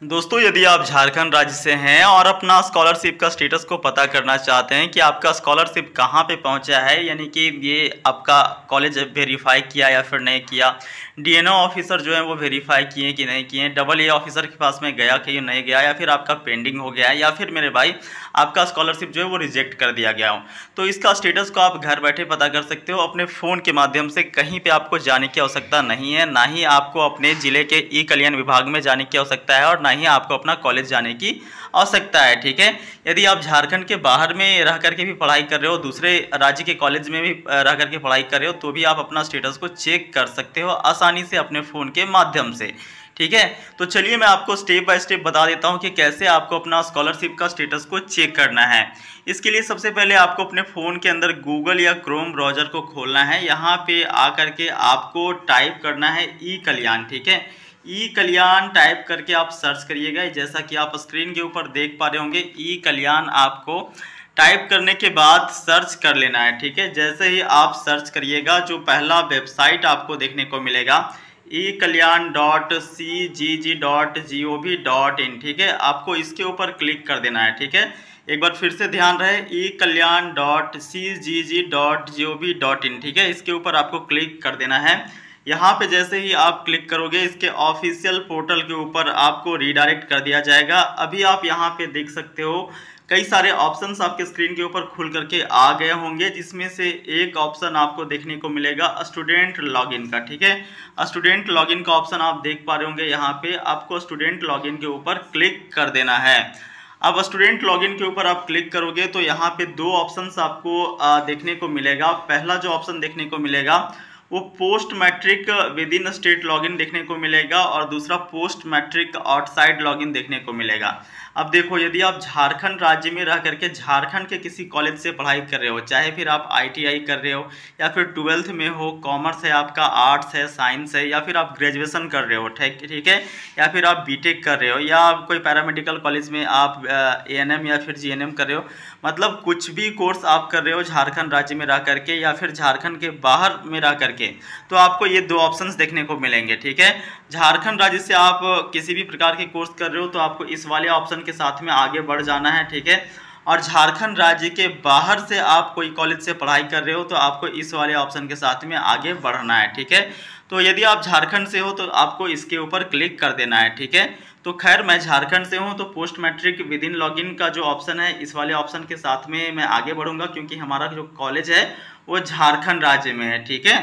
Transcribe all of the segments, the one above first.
दोस्तों, यदि आप झारखंड राज्य से हैं और अपना स्कॉलरशिप का स्टेटस को पता करना चाहते हैं कि आपका स्कॉलरशिप कहां पे पहुंचा है, यानी कि ये आपका कॉलेज वेरीफाई किया या फिर नहीं किया, डीएनओ ऑफिसर जो है वो वेरीफाई किए कि नहीं किए, डबल ए ऑफिसर के पास में गया कि नहीं गया, या फिर आपका पेंडिंग हो गया है, या फिर मेरे भाई आपका स्कॉलरशिप जो है वो रिजेक्ट कर दिया गया हो, तो इसका स्टेटस को आप घर बैठे पता कर सकते हो अपने फ़ोन के माध्यम से। कहीं पे आपको जाने की आवश्यकता नहीं है, ना ही आपको अपने ज़िले के ई कल्याण विभाग में जाने की आवश्यकता है, और ना ही आपको अपना कॉलेज जाने की आवश्यकता है। ठीक है, यदि आप झारखंड के बाहर में रह करके भी पढ़ाई कर रहे हो, दूसरे राज्य के कॉलेज में भी रह करके पढ़ाई कर रहे हो, तो भी आप अपना स्टेटस को चेक कर सकते हो आसानी से अपने फ़ोन के माध्यम से। ठीक है, तो चलिए मैं आपको स्टेप बाय स्टेप बता देता हूं कि कैसे आपको अपना स्कॉलरशिप का स्टेटस को चेक करना है। इसके लिए सबसे पहले आपको अपने फ़ोन के अंदर गूगल या क्रोम ब्राउज़र को खोलना है। यहाँ पे आकर के आपको टाइप करना है ई कल्याण। ठीक है, ई कल्याण टाइप करके आप सर्च करिएगा। जैसा कि आप स्क्रीन के ऊपर देख पा रहे होंगे, ई कल्याण आपको टाइप करने के बाद सर्च कर लेना है। ठीक है, जैसे ही आप सर्च करिएगा, जो पहला वेबसाइट आपको देखने को मिलेगा ekalyan.cgg.gov.in। ठीक है, आपको इसके ऊपर क्लिक कर देना है। ठीक है, एक बार फिर से ध्यान रहे, ekalyan.cgg.gov.in। ठीक है, इसके ऊपर आपको क्लिक कर देना है। यहाँ पे जैसे ही आप क्लिक करोगे, इसके ऑफिशियल पोर्टल के ऊपर आपको रीडायरेक्ट कर दिया जाएगा। अभी आप यहाँ पे देख सकते हो कई सारे ऑप्शंस आपके स्क्रीन के ऊपर खुल करके आ गए होंगे, जिसमें से एक ऑप्शन आपको देखने को मिलेगा स्टूडेंट लॉगिन का। ठीक है, स्टूडेंट लॉगिन का ऑप्शन आप देख पा रहे होंगे। यहाँ पे आपको स्टूडेंट लॉगिन के ऊपर क्लिक कर देना है। अब स्टूडेंट लॉगिन के ऊपर आप क्लिक करोगे तो यहाँ पे दो ऑप्शंस आपको देखने को मिलेगा। पहला जो ऑप्शन देखने को मिलेगा वो post matric within state login देखने को मिलेगा, और दूसरा पोस्ट मैट्रिक आउटसाइड लॉगिन देखने को मिलेगा। अब देखो, यदि आप झारखंड राज्य में रह करके झारखंड के किसी कॉलेज से पढ़ाई कर रहे हो, चाहे फिर आप आईटीआई कर रहे हो, या फिर 12th में हो, कॉमर्स है आपका, आर्ट्स है, साइंस है, या फिर आप ग्रेजुएशन कर रहे हो, ठीक है, या फिर आप बीटेक कर रहे हो, या कोई पैरामेडिकल कॉलेज में आप एएनएम या फिर जीएनएम कर रहे हो, मतलब कुछ भी कोर्स आप कर रहे हो झारखंड राज्य में रह करके या फिर झारखंड के बाहर में रह करके, तो आपको ये दो ऑप्शंस देखने को मिलेंगे। ठीक है, झारखंड राज्य से आप किसी भी प्रकार के कोर्स कर रहे हो तो आपको इस वाले ऑप्शन के साथ में आगे बढ़ जाना है। ठीक है, और झारखंड राज्य के बाहर से आप कोई कॉलेज से पढ़ाई कर रहे हो तो आपको इस वाले ऑप्शन के साथ में आगे बढ़ना है। ठीक है, तो यदि आप झारखंड से हो तो आपको इसके ऊपर क्लिक कर देना है। ठीक है, तो खैर मैं झारखंड से हूं, तो post matric within login का जो ऑप्शन है, इस वाले ऑप्शन के साथ में मैं आगे बढ़ूंगा, क्योंकि हमारा जो कॉलेज है वो झारखंड राज्य में है। ठीक है,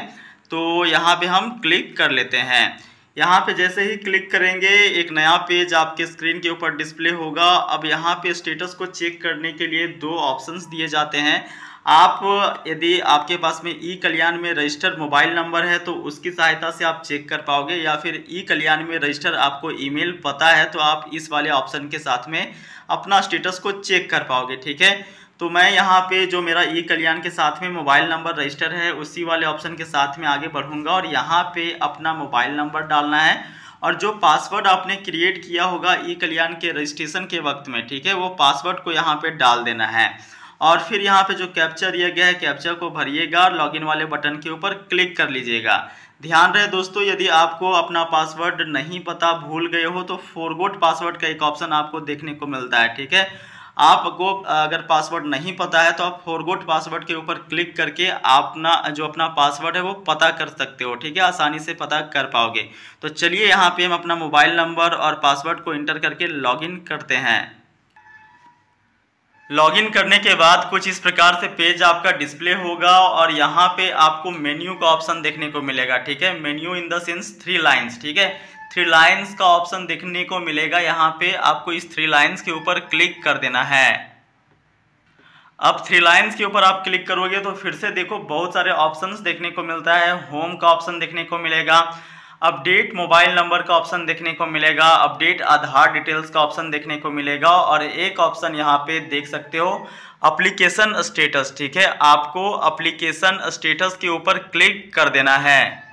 तो यहाँ पे हम क्लिक कर लेते हैं। यहाँ पे जैसे ही क्लिक करेंगे, एक नया पेज आपके स्क्रीन के ऊपर डिस्प्ले होगा। अब यहाँ पे स्टेटस को चेक करने के लिए दो ऑप्शंस दिए जाते हैं। आप यदि आपके पास में ई कल्याण में रजिस्टर्ड मोबाइल नंबर है तो उसकी सहायता से आप चेक कर पाओगे, या फिर ई कल्याण में रजिस्टर आपको ईमेल पता है तो आप इस वाले ऑप्शन के साथ में अपना स्टेटस को चेक कर पाओगे। ठीक है, तो मैं यहाँ पे जो मेरा ई कल्याण के साथ में मोबाइल नंबर रजिस्टर है उसी वाले ऑप्शन के साथ में आगे बढ़ूंगा, और यहाँ पे अपना मोबाइल नंबर डालना है, और जो पासवर्ड आपने क्रिएट किया होगा ई कल्याण के रजिस्ट्रेशन के वक्त में, ठीक है, वो पासवर्ड को यहाँ पे डाल देना है। और फिर यहाँ पे जो कैप्चा दिया गया है, कैप्चा को भरिएगा और लॉगिन वाले बटन के ऊपर क्लिक कर लीजिएगा। ध्यान रहे दोस्तों, यदि आपको अपना पासवर्ड नहीं पता, भूल गए हो, तो फॉरगॉट पासवर्ड का एक ऑप्शन आपको देखने को मिलता है। ठीक है, आपको अगर पासवर्ड नहीं पता है तो आप फॉरगॉट पासवर्ड के ऊपर क्लिक करके अपना पासवर्ड है वो पता कर सकते हो। ठीक है, आसानी से पता कर पाओगे। तो चलिए यहाँ पे हम अपना मोबाइल नंबर और पासवर्ड को इंटर करके लॉगिन करते हैं। लॉगिन करने के बाद कुछ इस प्रकार से पेज आपका डिस्प्ले होगा, और यहाँ पे आपको मेन्यू का ऑप्शन देखने को मिलेगा। ठीक है, menu in the sense 3 lines. ठीक है, 3 लाइन्स का ऑप्शन देखने को मिलेगा। यहाँ पे आपको इस 3 लाइन्स के ऊपर क्लिक कर देना है। अब 3 लाइन्स के ऊपर आप क्लिक करोगे तो फिर से देखो बहुत सारे ऑप्शंस देखने को मिलता है। होम का ऑप्शन देखने को मिलेगा, अपडेट मोबाइल नंबर का ऑप्शन देखने को मिलेगा, अपडेट आधार डिटेल्स का ऑप्शन देखने को मिलेगा, और एक ऑप्शन यहाँ पे देख सकते हो एप्लीकेशन स्टेटस। ठीक है, आपको एप्लीकेशन स्टेटस के ऊपर क्लिक कर देना है।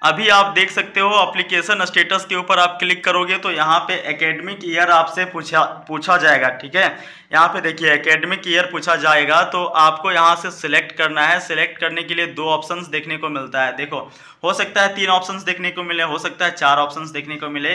अभी आप देख सकते हो एप्लीकेशन स्टेटस के ऊपर आप क्लिक करोगे तो यहाँ पे एकेडमिक ईयर आपसे पूछा जाएगा। ठीक है, यहाँ पे देखिए एकेडमिक ईयर पूछा जाएगा, तो आपको यहाँ से सिलेक्ट करना है। सिलेक्ट करने के लिए 2 ऑप्शंस देखने को मिलता है। देखो, हो सकता है 3 ऑप्शंस देखने को मिले, हो सकता है 4 ऑप्शंस देखने को मिले।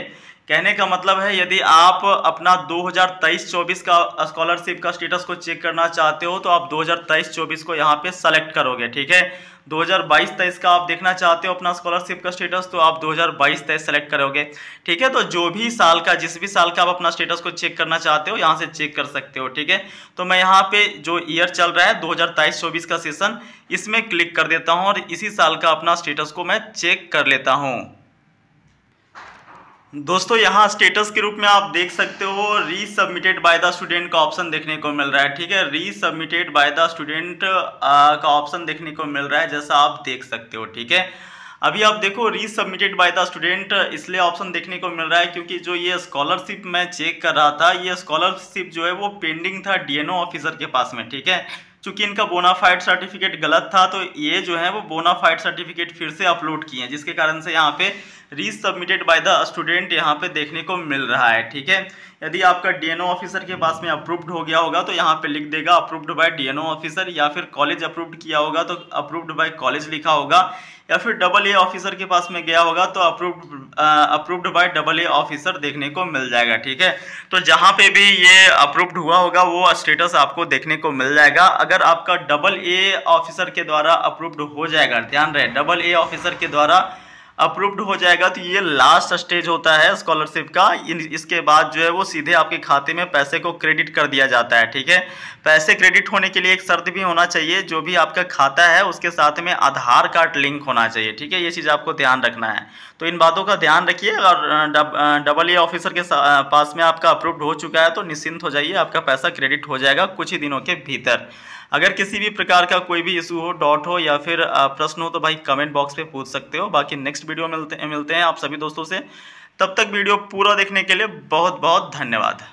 कहने का मतलब है यदि आप अपना 2023-24 का स्कॉलरशिप का स्टेटस को चेक करना चाहते हो तो आप 2023-24 को यहाँ पे सेलेक्ट करोगे। ठीक है, 2022-23 का आप देखना चाहते हो अपना स्कॉलरशिप का स्टेटस तो आप 2022-23 सेलेक्ट करोगे। ठीक है, तो जो भी साल का, जिस भी साल का आप अपना स्टेटस को चेक करना चाहते हो यहाँ से चेक कर सकते हो। ठीक है, तो मैं यहाँ पे जो ईयर चल रहा है 2023-24 का सेशन, इसमें क्लिक कर देता हूँ और इसी साल का अपना स्टेटस को मैं चेक कर लेता हूँ। दोस्तों यहाँ स्टेटस के रूप में आप देख सकते हो रीसबमिटेड बाय द स्टूडेंट का ऑप्शन देखने को मिल रहा है। ठीक है, रीसबमिटेड बाय द स्टूडेंट का ऑप्शन देखने को मिल रहा है, जैसा आप देख सकते हो। ठीक है, अभी आप देखो रीसबमिटेड बाय द स्टूडेंट इसलिए ऑप्शन देखने को मिल रहा है क्योंकि जो ये स्कॉलरशिप मैं चेक कर रहा था, ये स्कॉलरशिप जो है वो पेंडिंग था डीएनओ ऑफिसर के पास में। ठीक है, चूंकि इनका बोनाफाइड सर्टिफिकेट गलत था तो ये जो है वो बोनाफाइड सर्टिफिकेट फिर से अपलोड किए हैं, जिसके कारण से यहाँ पे रीसबमिटेड बाय द स्टूडेंट यहाँ पे देखने को मिल रहा है। ठीक है, यदि आपका डीएनओ ऑफिसर के पास में अप्रूव्ड हो गया होगा तो यहाँ पे लिख देगा अप्रूव्ड बाय डीएनओ ऑफिसर, या फिर कॉलेज अप्रूव्ड किया होगा तो अप्रूव्ड बाय कॉलेज लिखा होगा, या फिर AA ऑफिसर के पास में गया होगा तो अप्रूव्ड बाय AA ऑफिसर देखने को मिल जाएगा। ठीक है, तो जहाँ पे भी ये अप्रूव्ड हुआ होगा वो स्टेटस आपको देखने को मिल जाएगा। अगर आपका AA ऑफिसर के द्वारा अप्रूव्ड हो जाएगा, ध्यान रहे AA ऑफिसर के द्वारा अप्रूव्ड हो जाएगा तो ये लास्ट स्टेज होता है स्कॉलरशिप का। इसके बाद जो है वो सीधे आपके खाते में पैसे को क्रेडिट कर दिया जाता है। ठीक है, पैसे क्रेडिट होने के लिए एक शर्त भी होना चाहिए, जो भी आपका खाता है उसके साथ में आधार कार्ड लिंक होना चाहिए। ठीक है, ये चीज़ आपको ध्यान रखना है, तो इन बातों का ध्यान रखिए। और AA ऑफिसर के पास में आपका अप्रूव्ड हो चुका है तो निश्चिंत हो जाइए, आपका पैसा क्रेडिट हो जाएगा कुछ ही दिनों के भीतर। अगर किसी भी प्रकार का कोई भी इशू हो, डाउट हो या फिर प्रश्न हो तो भाई कमेंट बॉक्स पे पूछ सकते हो। बाकी नेक्स्ट वीडियो मिलते हैं आप सभी दोस्तों से। तब तक वीडियो पूरा देखने के लिए बहुत बहुत धन्यवाद।